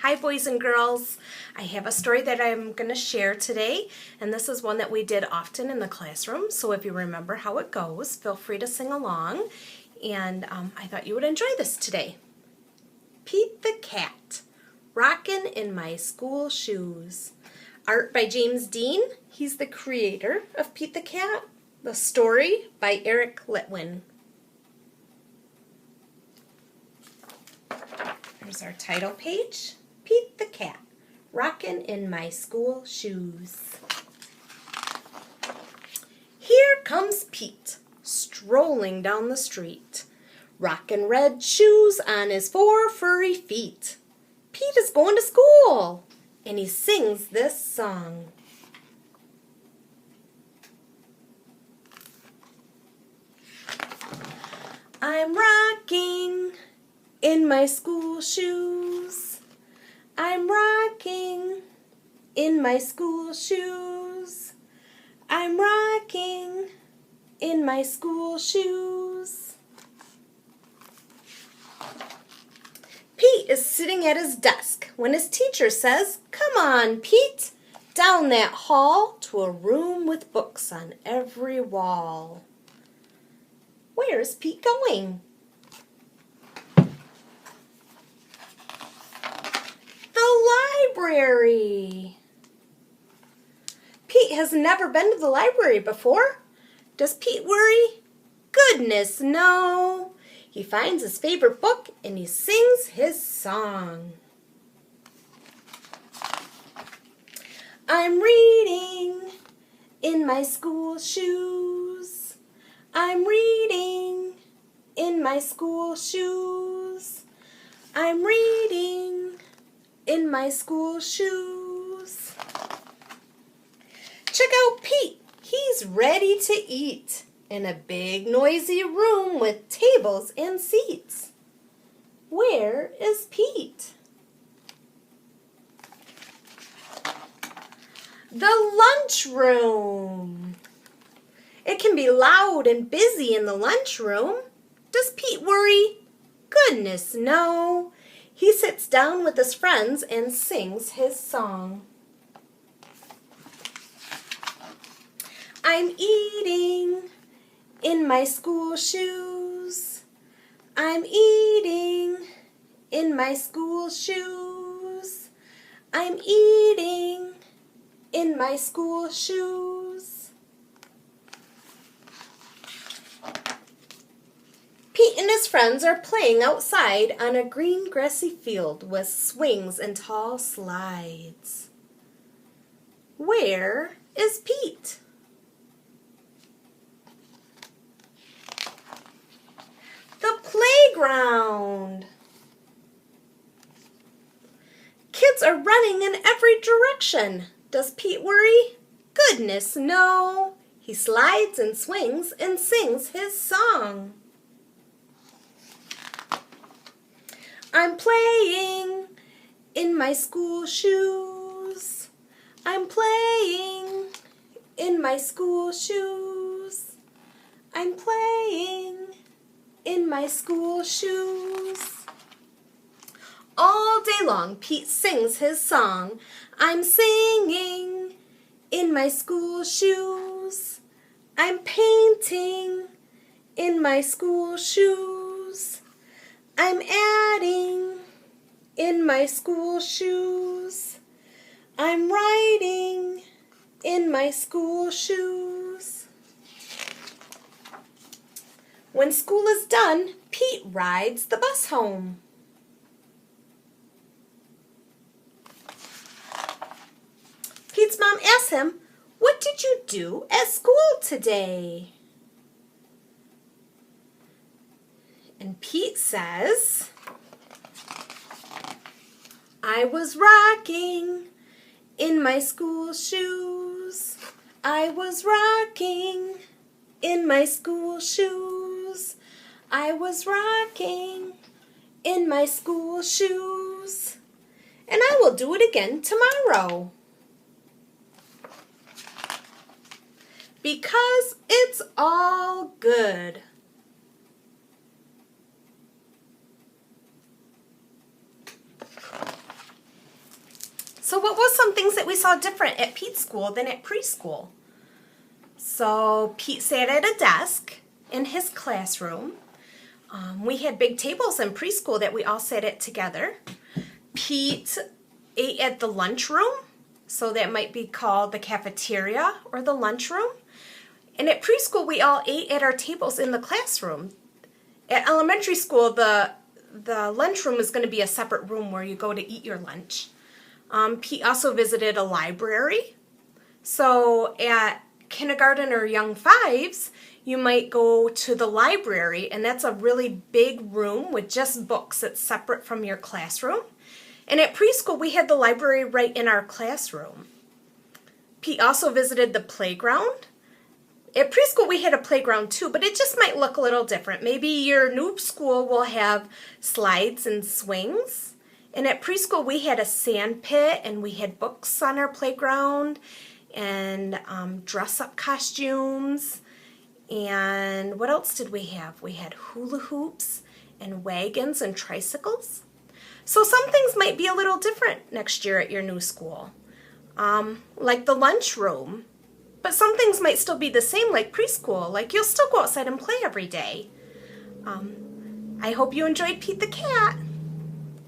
Hi boys and girls. I have a story that I'm going to share today, and this is one that we did often in the classroom, so if you remember how it goes, feel free to sing along, and I thought you would enjoy this today. Pete the Cat, Rockin' in My School Shoes. Art by James Dean. He's the creator of Pete the Cat. The story by Eric Litwin. There's our title page. Pete the Cat, Rockin' in My School Shoes. Here comes Pete, strolling down the street, rockin' red shoes on his 4 furry feet. Pete is going to school, and he sings this song. I'm rocking in my school shoes. I'm rocking in my school shoes. I'm rocking in my school shoes. Pete is sitting at his desk when his teacher says, "Come on, Pete, down that hall to a room with books on every wall." Where's Pete going? Library. Pete has never been to the library before. Does Pete worry? Goodness, no. He finds his favorite book and he sings his song. I'm reading in my school shoes. I'm reading in my school shoes. I'm reading in my school shoes. Check out Pete. He's ready to eat in a big noisy room with tables and seats. Where is Pete? The lunchroom. It can be loud and busy in the lunchroom. Does Pete worry? Goodness, no. He sits down with his friends and sings his song. I'm eating in my school shoes. I'm eating in my school shoes. I'm eating in my school shoes. Pete and his friends are playing outside on a green grassy field with swings and tall slides. Where is Pete? The playground. Kids are running in every direction. Does Pete worry? Goodness, no. He slides and swings and sings his song. I'm playing in my school shoes. I'm playing in my school shoes. I'm playing in my school shoes. All day long, Pete sings his song. I'm singing in my school shoes. I'm painting in my school shoes. I'm adding in my school shoes. I'm writing in my school shoes. When school is done, Pete rides the bus home. Pete's mom asks him, "What did you do at school today?" And Pete says, "I was rocking in my school shoes. I was rocking in my school shoes. I was rocking in my school shoes. And I will do it again tomorrow. Because it's all good." So what was some things that we saw different at Pete's school than at preschool? So Pete sat at a desk in his classroom. We had big tables in preschool that we all sat at together. Pete ate at the lunchroom, so that might be called the cafeteria or the lunchroom. And at preschool, we all ate at our tables in the classroom. At elementary school, the lunchroom is going to be a separate room where you go to eat your lunch. Pete also visited a library. So at kindergarten or young fives, you might go to the library, and that's a really big room with just books that's separate from your classroom. And at preschool, we had the library right in our classroom. Pete also visited the playground. At preschool, we had a playground too, but it just might look a little different. Maybe your new school will have slides and swings. And at preschool, we had a sand pit, and we had books on our playground, and dress-up costumes. And what else did we have? We had hula hoops and wagons and tricycles. So some things might be a little different next year at your new school, like the lunchroom. But some things might still be the same, like preschool, like you'll still go outside and play every day. I hope you enjoyed Pete the Cat.